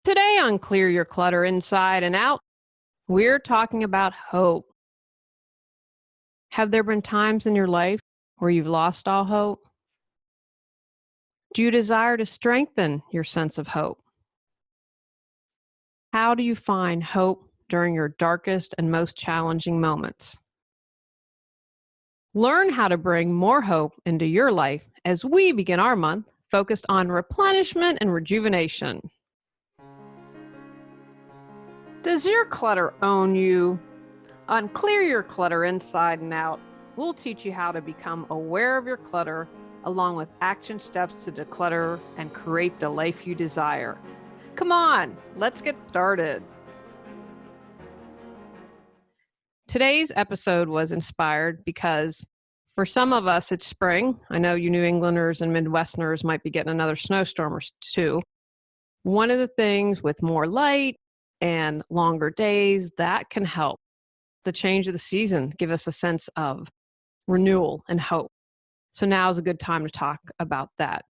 Today on Clear Your Clutter Inside and Out, we're talking about hope. Have there been times in your life where you've lost all hope? Do you desire to strengthen your sense of hope? How do you find hope during your darkest and most challenging moments? Learn how to bring more hope into your life as we begin our month focused on replenishment and rejuvenation. Does your clutter own you? On Clear Your Clutter Inside and Out, we'll teach you how to become aware of your clutter along with action steps to declutter and create the life you desire. Come on, let's get started. Today's episode was inspired because for some of us, it's spring. I know you New Englanders and Midwesterners might be getting another snowstorm or two. One of the things with more light and longer days, that can help the change of the season give us a sense of renewal and hope. So now is a good time to talk about that.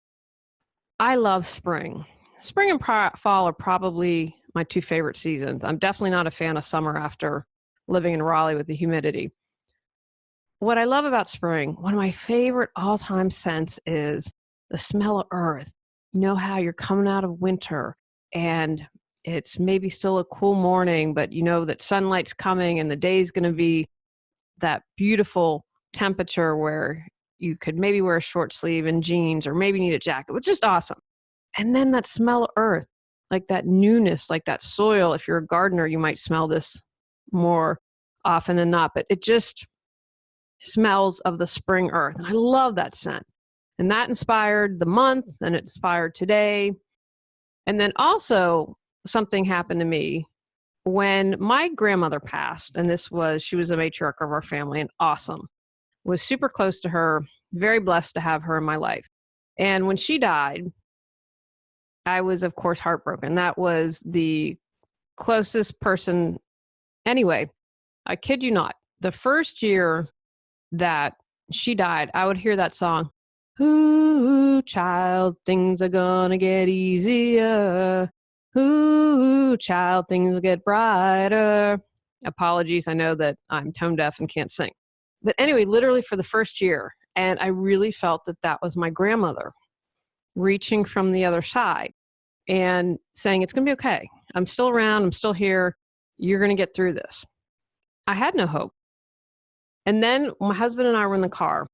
I love spring. Spring and fall are probably my two favorite seasons. I'm definitely not a fan of summer after living in Raleigh with the humidity. What I love about spring, one of my favorite all-time scents is the smell of earth. You know how you're coming out of winter and it's maybe still a cool morning, but you know that sunlight's coming and the day's going to be that beautiful temperature where you could maybe wear a short sleeve and jeans or maybe need a jacket, which is awesome. And then that smell of earth, like that newness, like that soil. If you're a gardener, you might smell this more often than not, but it just smells of the spring earth. And I love that scent. And that inspired the month and it inspired today. And then also something happened to me when my grandmother passed, and she was a matriarch of our family and awesome, was super close to her, very blessed to have her in my life. And when she died, I was, of course, heartbroken. That was the closest person. Anyway, I kid you not, the first year that she died, I would hear that song, "Ooh, child, things are gonna get easier. Ooh, child, things will get brighter." Apologies, I know that I'm tone deaf and can't sing. But anyway, literally for the first year, and I really felt that that was my grandmother reaching from the other side and saying, "It's going to be okay. I'm still around. I'm still here. You're going to get through this." I had no hope. And then my husband and I were in the car,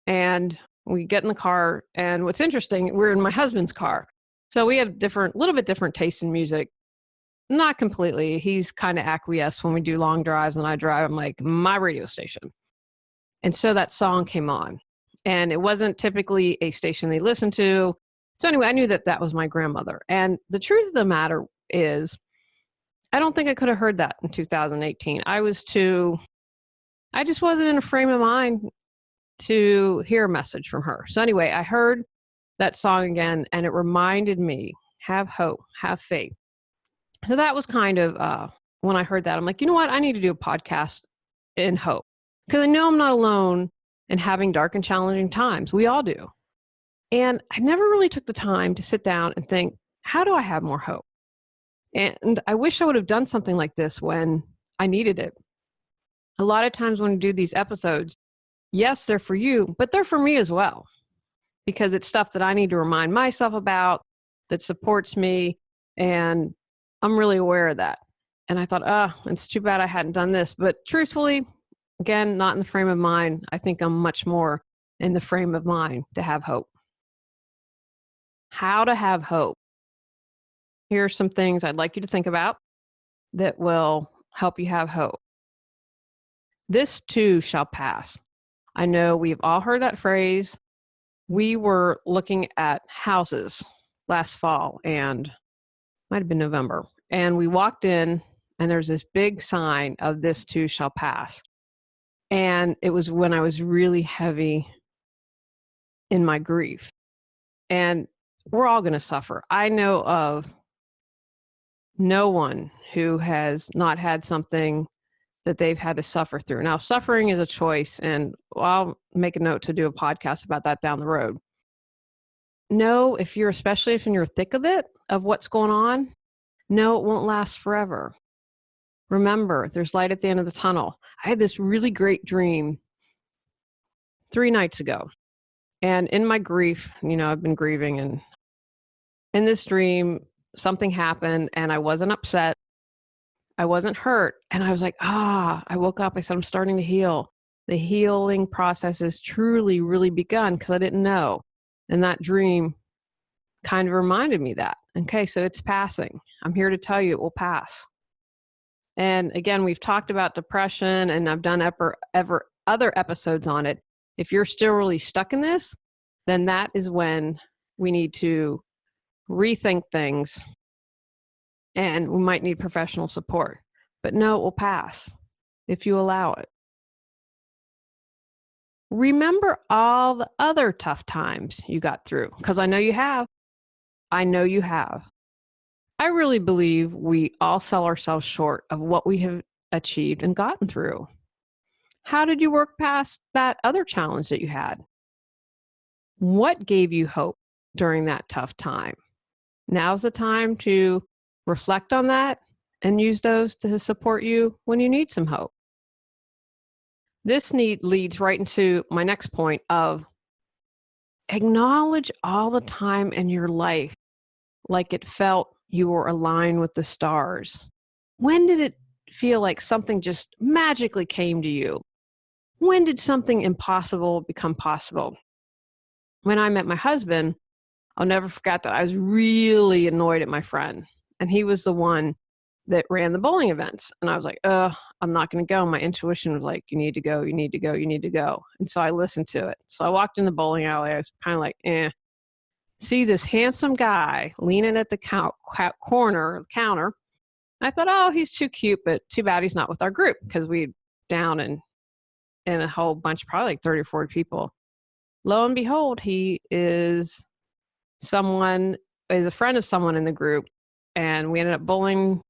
and we get in the car, and what's interesting, we're in my husband's car. So we have little bit different tastes in music. Not completely. He's kind of acquiesced when we do long drives and I drive. I'm like, my radio station. And so that song came on. And it wasn't typically a station they listened to. So anyway, I knew that that was my grandmother. And the truth of the matter is, I don't think I could have heard that in 2018. I just wasn't in a frame of mind to hear a message from her. So anyway, I heard that song again, and it reminded me, have hope, have faith. So that was kind of when I heard that, I'm like, you know what? I need to do a podcast in hope because I know I'm not alone in having dark and challenging times. We all do. And I never really took the time to sit down and think, how do I have more hope? And I wish I would have done something like this when I needed it. A lot of times when we do these episodes, yes, they're for you, but they're for me as well, because it's stuff that I need to remind myself about that supports me. And I'm really aware of that. And I thought, it's too bad I hadn't done this. But truthfully, again, not in the frame of mind. I think I'm much more in the frame of mind to have hope. How to have hope. Here are some things I'd like you to think about that will help you have hope. This too shall pass. I know we've all heard that phrase. We were looking at houses last fall, and might have been November. And we walked in, and there's this big sign of "This too shall pass." And it was when I was really heavy in my grief. And we're all going to suffer. I know of no one who has not had something that they've had to suffer through. Now, suffering is a choice, and I'll make a note to do a podcast about that down the road. know if you're, especially if in your thick of it, of what's going on, no, it won't last forever. Remember, there's light at the end of the tunnel. I had this really great dream 3 nights ago. And in my grief, I've been grieving. And in this dream, something happened and I wasn't upset. I wasn't hurt. And I was like, I woke up. I said, I'm starting to heal. The healing process has truly, really begun because I didn't know. And that dream kind of reminded me that. Okay, so it's passing. I'm here to tell you it will pass. And again, we've talked about depression and I've done other episodes on it. If you're still really stuck in this, then that is when we need to rethink things and we might need professional support. But no, it will pass if you allow it. Remember all the other tough times you got through, because I know you have. I know you have. I really believe we all sell ourselves short of what we have achieved and gotten through. How did you work past that other challenge that you had? What gave you hope during that tough time? Now's the time to reflect on that and use those to support you when you need some hope. This leads right into my next point of acknowledge all the time in your life like it felt you were aligned with the stars. When did it feel like something just magically came to you? When did something impossible become possible? When I met my husband, I'll never forget that I was really annoyed at my friend. And he was the one that ran the bowling events. And I was like, I'm not going to go. My intuition was like, you need to go, you need to go, you need to go. And so I listened to it. So I walked in the bowling alley. I was kind of like, see this handsome guy leaning at the corner of the counter. I thought, oh, he's too cute, but too bad he's not with our group because we down in a whole bunch, probably like 30 or 40 people. Lo and behold, he is a friend of someone in the group. And we ended up bowling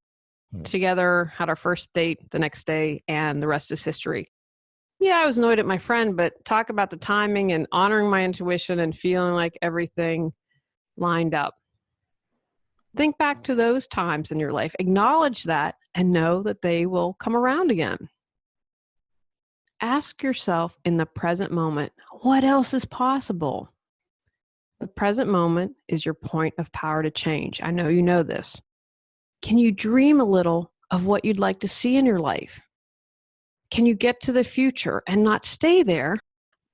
together, had our first date the next day, and the rest is history. Yeah, I was annoyed at my friend, but talk about the timing and honoring my intuition and feeling like everything lined up. Think back to those times in your life, acknowledge that, and know that they will come around again. Ask yourself in the present moment, what else is possible? The present moment is your point of power to change. I know you know this. Can you dream a little of what you'd like to see in your life? Can you get to the future and not stay there,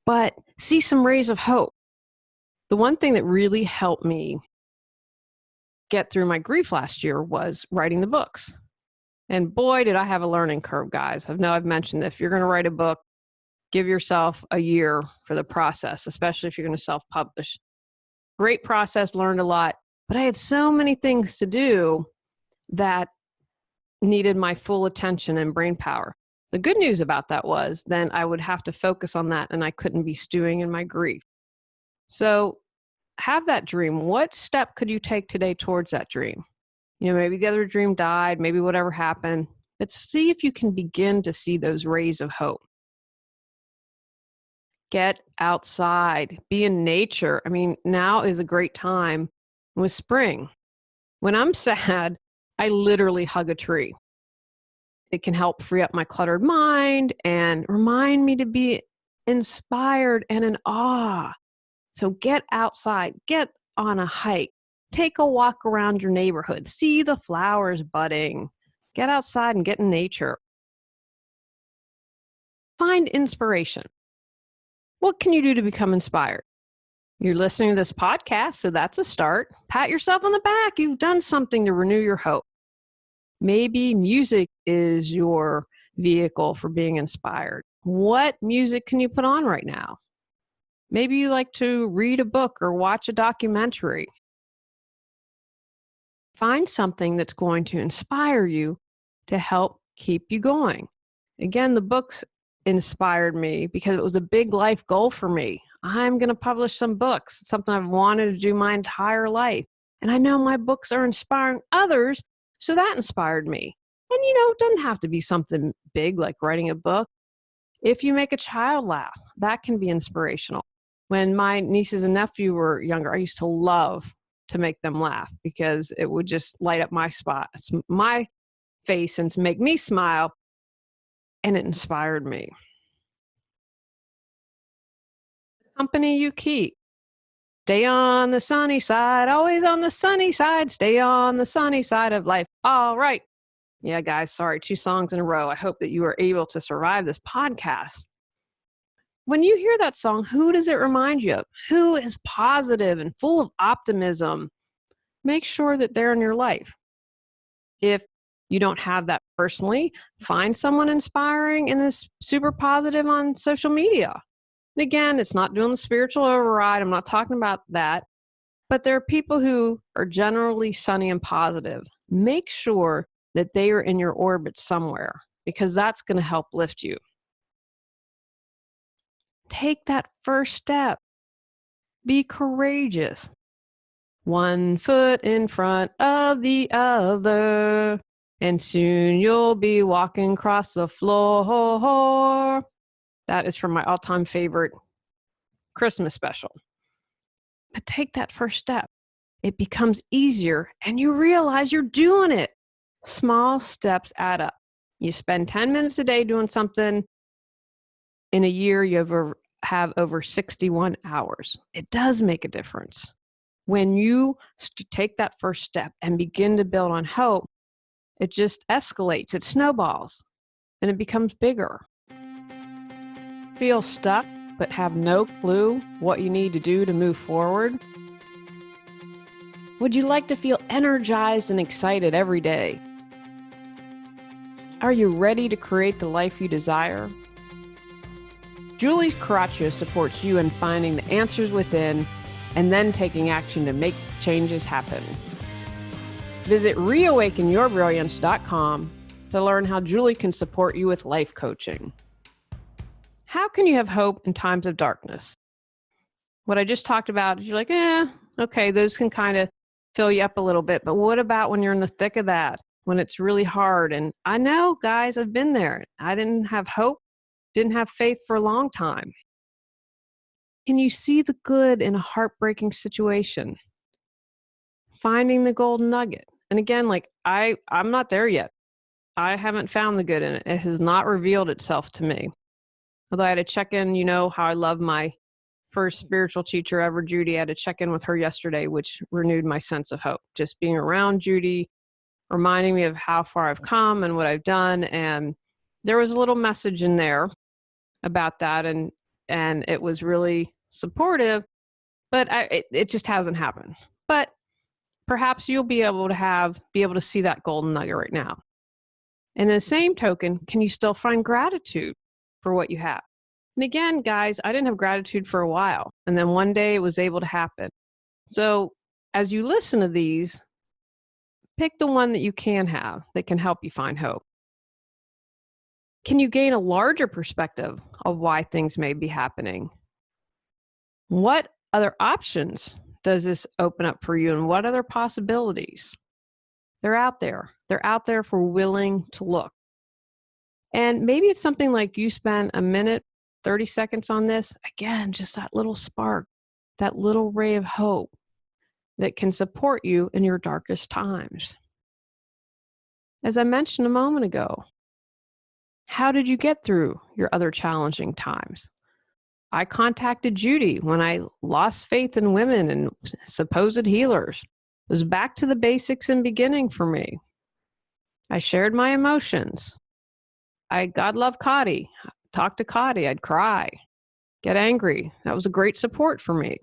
but see some rays of hope? The one thing that really helped me get through my grief last year was writing the books. And boy, did I have a learning curve, guys. I've mentioned that if you're going to write a book, give yourself a year for the process, especially if you're going to self-publish. Great process, learned a lot, but I had so many things to do that needed my full attention and brain power. The good news about that was then I would have to focus on that and I couldn't be stewing in my grief. So have that dream. What step could you take today towards that dream? Maybe the other dream died, maybe whatever happened, but see if you can begin to see those rays of hope. Get outside, be in nature. Now is a great time with spring. When I'm sad, I literally hug a tree. It can help free up my cluttered mind and remind me to be inspired and in awe. So get outside, get on a hike, take a walk around your neighborhood, see the flowers budding, get outside and get in nature. Find inspiration. What can you do to become inspired? You're listening to this podcast, so that's a start. Pat yourself on the back. You've done something to renew your hope. Maybe music is your vehicle for being inspired. What music can you put on right now? Maybe you like to read a book or watch a documentary. Find something that's going to inspire you to help keep you going. Again, the books inspired me because it was a big life goal for me. I'm going to publish some books. It's something I've wanted to do my entire life. And I know my books are inspiring others, so that inspired me. And it doesn't have to be something big like writing a book. If you make a child laugh, that can be inspirational. When my nieces and nephew were younger, I used to love to make them laugh because it would just light up my face and make me smile, and it inspired me. The company you keep. Stay on the sunny side, always on the sunny side, stay on the sunny side of life. All right. Yeah, guys, sorry, 2 songs in a row. I hope that you are able to survive this podcast. When you hear that song, who does it remind you of? Who is positive and full of optimism? Make sure that they're in your life. If you don't have that personally, find someone inspiring and is super positive on social media. And again, it's not doing the spiritual override. I'm not talking about that. But there are people who are generally sunny and positive. Make sure that they are in your orbit somewhere because that's going to help lift you. Take that first step. Be courageous. 1 foot in front of the other, and soon you'll be walking across the floor. That is from my all-time favorite Christmas special. But take that first step. It becomes easier, and you realize you're doing it. Small steps add up. You spend 10 minutes a day doing something. In a year, you have over 61 hours. It does make a difference. When you take that first step and begin to build on hope, it just escalates, it snowballs, and it becomes bigger. Feel stuck, but have no clue what you need to do to move forward? Would you like to feel energized and excited every day? Are you ready to create the life you desire? Julie Coraccio supports you in finding the answers within and then taking action to make changes happen. Visit reawakenyourbrilliance.com to learn how Julie can support you with life coaching. How can you have hope in times of darkness? What I just talked about, you're like, okay, those can kind of fill you up a little bit. But what about when you're in the thick of that, when it's really hard? And I know, guys, I've been there. I didn't have hope, didn't have faith for a long time. Can you see the good in a heartbreaking situation? Finding the golden nugget. And again, like I'm not there yet. I haven't found the good in it. It has not revealed itself to me. Although I had to check in, you know how I love my first spiritual teacher ever, Judy. I had to check in with her yesterday, which renewed my sense of hope. Just being around Judy, reminding me of how far I've come and what I've done. And there was a little message in there about that. And it was really supportive, but it just hasn't happened. But perhaps you'll be able to see that golden nugget right now. And in the same token, can you still find gratitude for what you have? And again, guys, I didn't have gratitude for a while. And then one day it was able to happen. So as you listen to these, pick the one that you can have that can help you find hope. Can you gain a larger perspective of why things may be happening? What other options does this open up for you, and what other possibilities? They're out there. They're out there for willing to look. And maybe it's something like you spend a minute, 30 seconds on this. Again, just that little spark, that little ray of hope that can support you in your darkest times. As I mentioned a moment ago, how did you get through your other challenging times? I contacted Judy when I lost faith in women and supposed healers. It was back to the basics and beginning for me. I shared my emotions. God love Cotty. Talk to Cotty. I'd cry, get angry. That was a great support for me.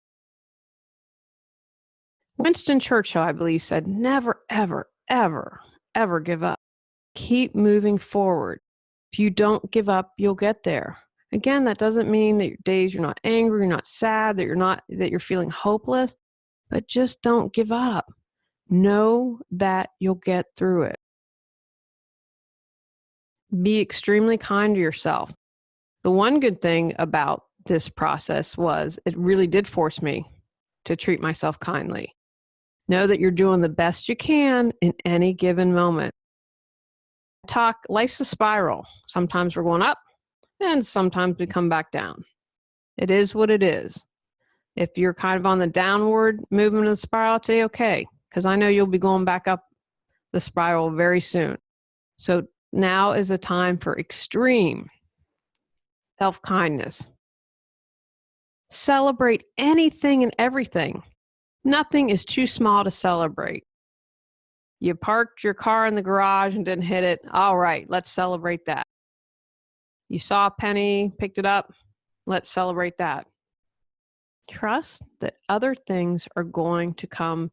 Winston Churchill, I believe, said, never, ever, ever, ever give up. Keep moving forward. If you don't give up, you'll get there. Again, that doesn't mean that your days you're not angry, you're not sad, that you're feeling hopeless, but just don't give up. Know that you'll get through it. Be extremely kind to yourself. The one good thing about this process was it really did force me to treat myself kindly. Know that you're doing the best you can in any given moment. Life's a spiral. Sometimes we're going up and sometimes we come back down. It is what it is. If you're kind of on the downward movement of the spiral, I'd say okay, because I know you'll be going back up the spiral very soon. So now is a time for extreme self-kindness. Celebrate anything and everything. Nothing is too small to celebrate. You parked your car in the garage and didn't hit it. All right, let's celebrate that. You saw a penny, picked it up. Let's celebrate that. Trust that other things are going to come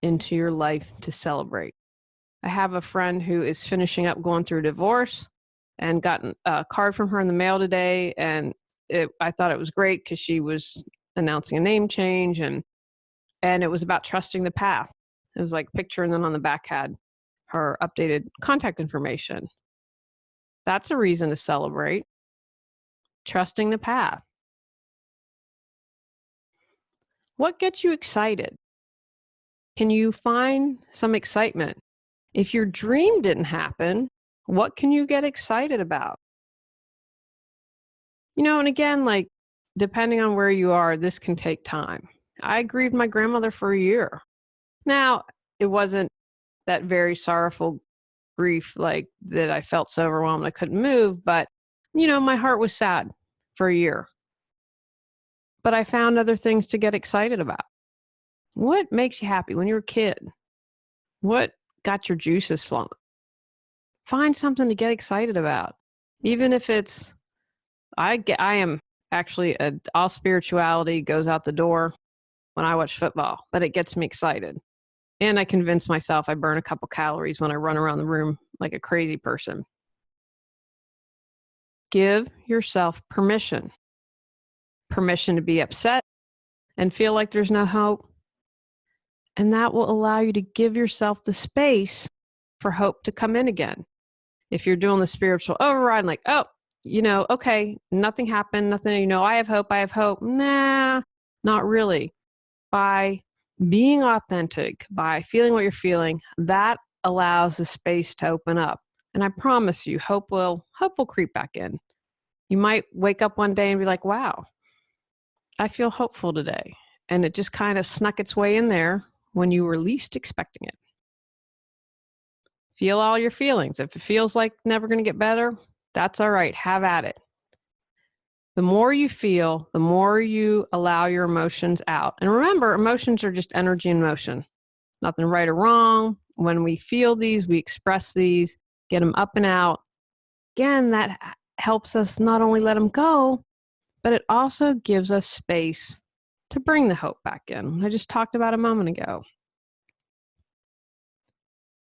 into your life to celebrate. I have a friend who is finishing up going through a divorce and gotten a card from her in the mail today. And I thought it was great because she was announcing a name change and it was about trusting the path. It was like a picture, and then on the back had her updated contact information. That's a reason to celebrate. Trusting the path. What gets you excited? Can you find some excitement? If your dream didn't happen, what can you get excited about? And again, like, depending on where you are, this can take time. I grieved my grandmother for a year. Now, it wasn't that very sorrowful grief, like that I felt so overwhelmed I couldn't move, but, my heart was sad for a year. But I found other things to get excited about. What makes you happy when you're a kid? What got your juices flowing? Find something to get excited about. Even if it's, I am actually, all spirituality goes out the door when I watch football, but it gets me excited. And I convince myself I burn a couple calories when I run around the room like a crazy person. Give yourself permission. Permission to be upset and feel like there's no hope. And that will allow you to give yourself the space for hope to come in again. If you're doing the spiritual override, like, okay, nothing happened, nothing, I have hope. Nah, not really. By being authentic, by feeling what you're feeling, that allows the space to open up. And I promise you, hope will creep back in. You might wake up one day and be like, wow, I feel hopeful today. And it just kind of snuck its way in there when you were least expecting it. Feel all your feelings. If it feels like never going to get better, that's all right. Have at it. The more you feel, the more you allow your emotions out. And remember, emotions are just energy in motion. Nothing right or wrong. When we feel these, we express these, get them up and out. Again, that helps us not only let them go, but it also gives us space to bring the hope back in. I just talked about a moment ago.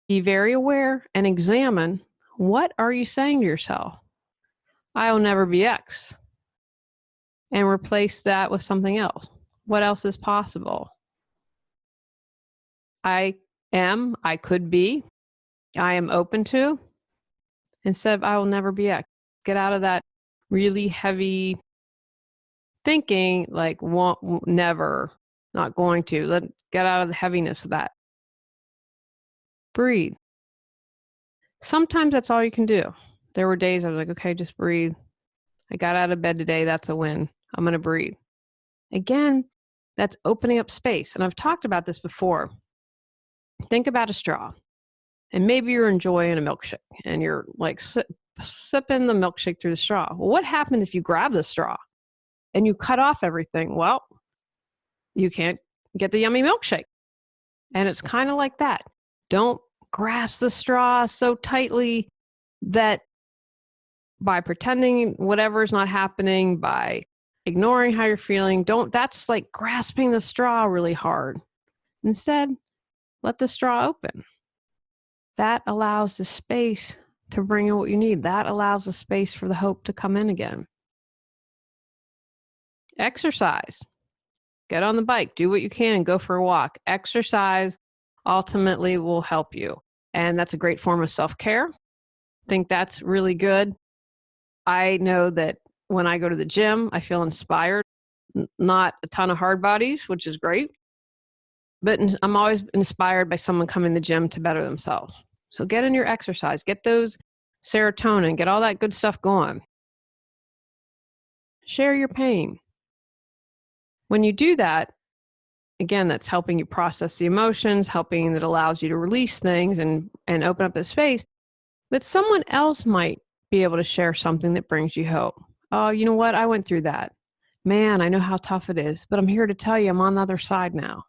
Be very aware and examine, what are you saying to yourself? I'll never be X. And replace that with something else. What else is possible? I could be, I am open to, instead of I will never be X. Get out of that really heavy thinking, like won't, never, not going to. Get out of the heaviness of that. Breathe. Sometimes that's all you can do. There were days I was like, okay, just breathe. I got out of bed today. That's a win. I'm going to breathe. Again, that's opening up space. And I've talked about this before. Think about a straw. And maybe you're enjoying a milkshake and you're like sipping the milkshake through the straw. Well, what happens if you grab the straw and you cut off everything? Well, you can't get the yummy milkshake. And it's kind of like that. Don't grasp the straw so tightly that by pretending whatever is not happening, by ignoring how you're feeling, that's like grasping the straw really hard. Instead, let the straw open. That allows the space to bring in what you need. That allows the space for the hope to come in again. Exercise. Get on the bike. Do what you can. Go for a walk. Exercise ultimately will help you. And that's a great form of self-care. I think that's really good. I know that when I go to the gym, I feel inspired. Not a ton of hard bodies, which is great. But I'm always inspired by someone coming to the gym to better themselves. So get in your exercise. Get those serotonin. Get all that good stuff going. Share your pain. When you do that, again, that's helping you process the emotions, helping that allows you to release things and open up the space. But someone else might be able to share something that brings you hope. Oh, you know what? I went through that. Man, I know how tough it is, but I'm here to tell you I'm on the other side now.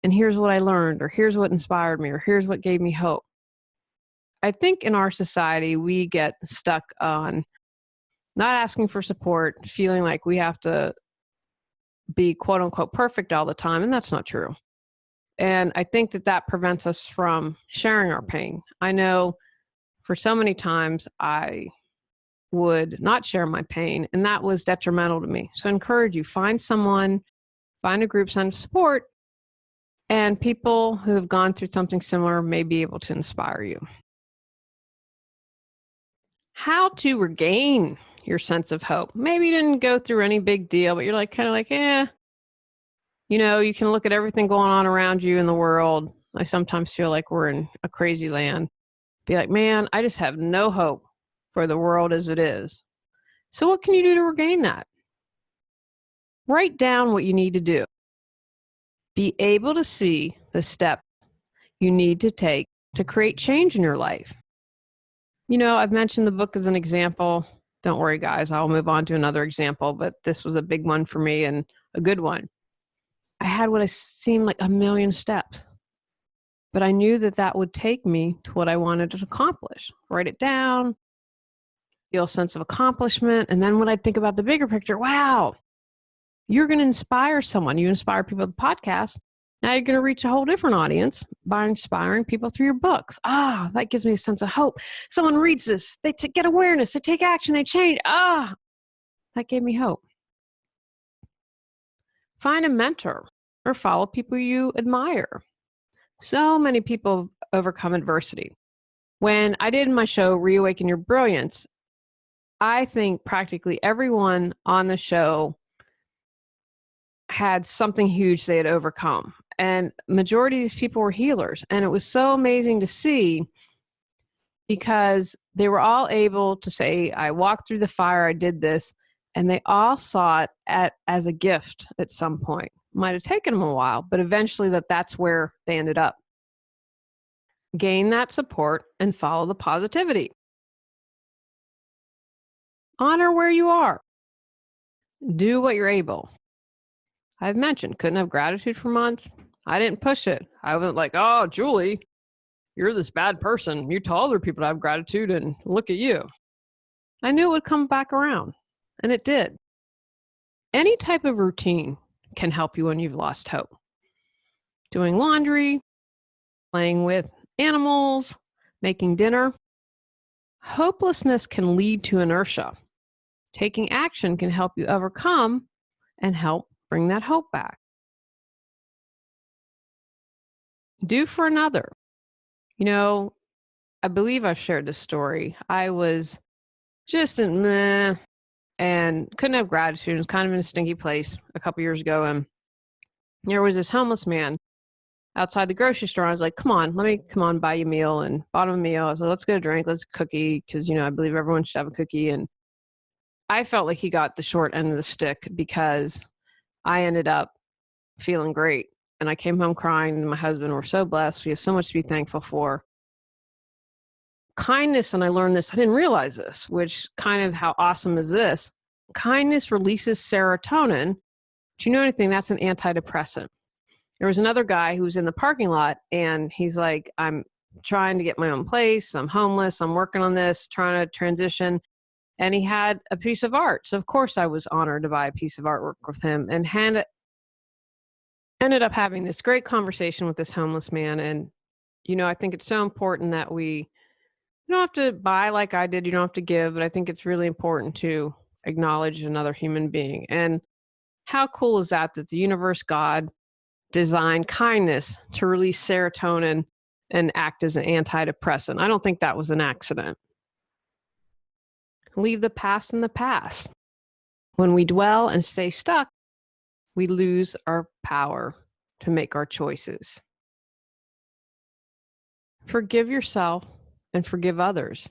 And here's what I learned, or here's what inspired me, or here's what gave me hope. I think in our society, we get stuck on not asking for support, feeling like we have to be quote unquote perfect all the time. And that's not true. And I think that prevents us from sharing our pain. I know for so many times I would not share my pain, and that was detrimental to me. So I encourage you, find someone, find a group, find support, and people who have gone through something similar may be able to inspire you. How to regain your sense of hope. Maybe you didn't go through any big deal, but you're kind of like, you can look at everything going on around you in the world. I sometimes feel like we're in a crazy land. Be like, man, I just have no hope for the world as it is. So what can you do to regain that? Write down what you need to do. Be able to see the steps you need to take to create change in your life. I've mentioned the book as an example. Don't worry, guys, I'll move on to another example, but this was a big one for me and a good one. I had what seemed like a million steps, but I knew that would take me to what I wanted to accomplish. Write it down, feel a sense of accomplishment. And then when I think about the bigger picture, wow, you're going to inspire someone. You inspire people with the podcast. Now you're going to reach a whole different audience by inspiring people through your books. That gives me a sense of hope. Someone reads this, they get awareness, they take action, they change. That gave me hope. Find a mentor or follow people you admire. So many people overcome adversity. When I did my show, Reawaken Your Brilliance, I think practically everyone on the show had something huge they had overcome. And majority of these people were healers. And it was so amazing to see because they were all able to say, I walked through the fire, I did this. And they all saw it as a gift at some point. Might have taken them a while, but eventually that's where they ended up. Gain that support and follow the positivity. Honor where you are. Do what you're able. I've mentioned, couldn't have gratitude for months. I didn't push it. I wasn't like, oh, Julie, you're this bad person. You tell other people to have gratitude and look at you. I knew it would come back around, and it did. Any type of routine can help you when you've lost hope. Doing laundry, playing with animals, making dinner. Hopelessness can lead to inertia. Taking action can help you overcome and help bring that hope back. Do for another. I believe I've shared this story. I was just and couldn't have gratitude. It was kind of in a stinky place a couple years ago. And there was this homeless man outside the grocery store. I was like, let me buy you a meal, and bought him a meal. I said, let's get a drink, let's cookie. Cause I believe everyone should have a cookie. And I felt like he got the short end of the stick because I ended up feeling great. And I came home crying, and my husband, we're so blessed. We have so much to be thankful for. Kindness, and I learned this, I didn't realize this, which kind of how awesome is this? Kindness releases serotonin. Do you know anything? That's an antidepressant. There was another guy who was in the parking lot, and he's like, I'm trying to get my own place. I'm homeless. I'm working on this, trying to transition. And he had a piece of art. So of course I was honored to buy a piece of artwork with him, and ended up having this great conversation with this homeless man. And, I think it's so important that you don't have to buy like I did. You don't have to give, but I think it's really important to acknowledge another human being. And how cool is that the universe, God, designed kindness to release serotonin and act as an antidepressant? I don't think that was an accident. Leave the past in the past. When we dwell and stay stuck, we lose our power to make our choices. Forgive yourself and forgive others.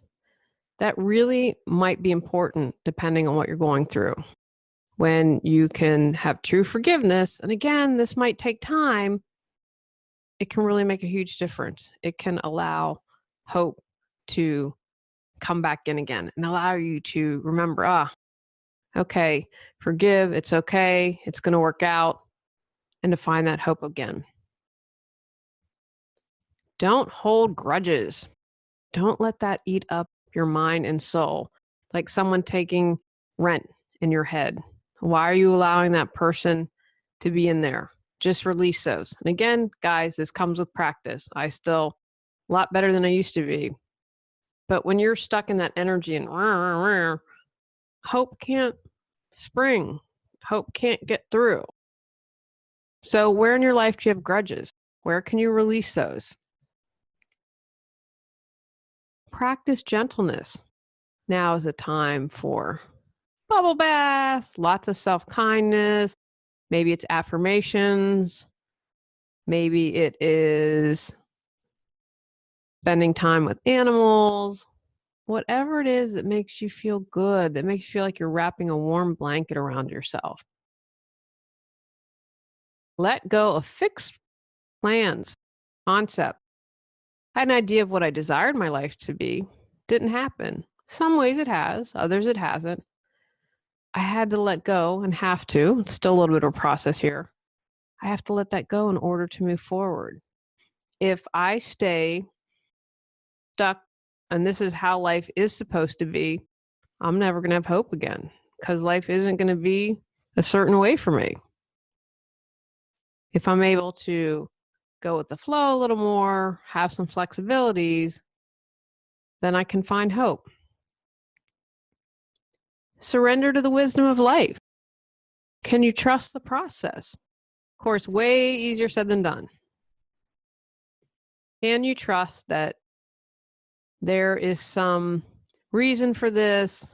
That really might be important depending on what you're going through. when you can have true forgiveness, and again, this might take time, it can really make a huge difference. It can allow hope to come back in again and allow you to remember, okay, forgive, it's okay, it's going to work out, and to find that hope again. Don't hold grudges. Don't let that eat up your mind and soul, like someone taking rent in your head. Why are you allowing that person to be in there? Just release those. And again, guys, this comes with practice. I still a lot better than I used to be. But when you're stuck in that energy and hope can't spring. Hope can't get through. So where in your life do you have grudges? Where can you release those? Practice gentleness. Now is a time for bubble baths, lots of self-kindness. Maybe it's affirmations. Maybe it is spending time with animals. Whatever it is that makes you feel good, that makes you feel like you're wrapping a warm blanket around yourself. Let go of fixed plans, concept. I had an idea of what I desired my life to be. Didn't happen. Some ways it has, others it hasn't. I had to let go and have to. It's still a little bit of a process here. I have to let that go in order to move forward. If I stay stuck and this is how life is supposed to be, I'm never going to have hope again because life isn't going to be a certain way for me. If I'm able to go with the flow a little more, have some flexibilities, then I can find hope. Surrender to the wisdom of life. Can you trust the process? Of course, way easier said than done. Can you trust that there is some reason for this?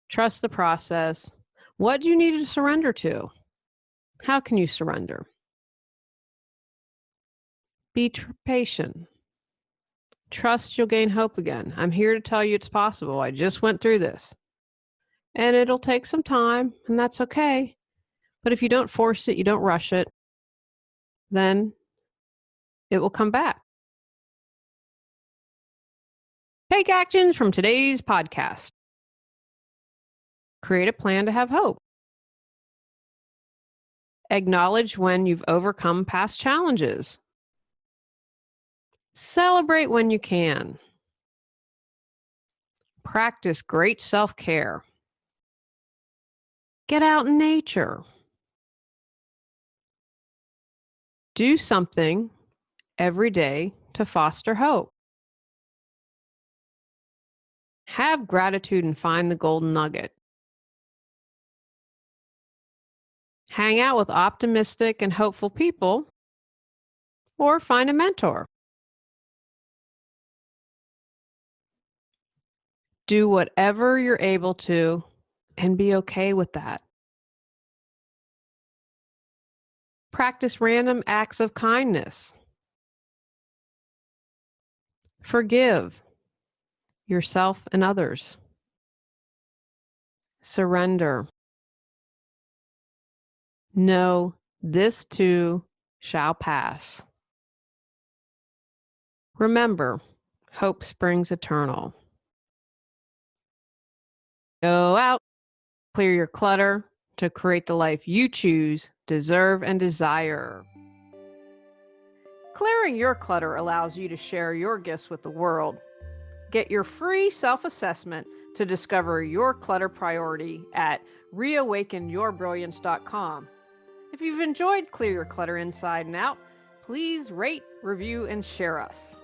Trust the process. What do you need to surrender to? How can you surrender? Be patient. Trust you'll gain hope again. I'm here to tell you it's possible. I just went through this. And it'll take some time, and that's okay. But if you don't force it, you don't rush it, then it will come back. Take actions from today's podcast. Create a plan to have hope. Acknowledge when you've overcome past challenges. Celebrate when you can. Practice great self-care. Get out in nature. Do something every day to foster hope. Have gratitude and find the golden nugget. Hang out with optimistic and hopeful people, or find a mentor. Do whatever you're able to and be okay with that. Practice random acts of kindness. Forgive yourself and others. Surrender. Know this too shall pass. Remember, hope springs eternal. Go out, clear your clutter to create the life you choose, deserve, and desire. Clearing your clutter allows you to share your gifts with the world. Get your free self-assessment to discover your clutter priority at reawakenyourbrilliance.com. If you've enjoyed Clear Your Clutter Inside and Out, please rate, review, and share us.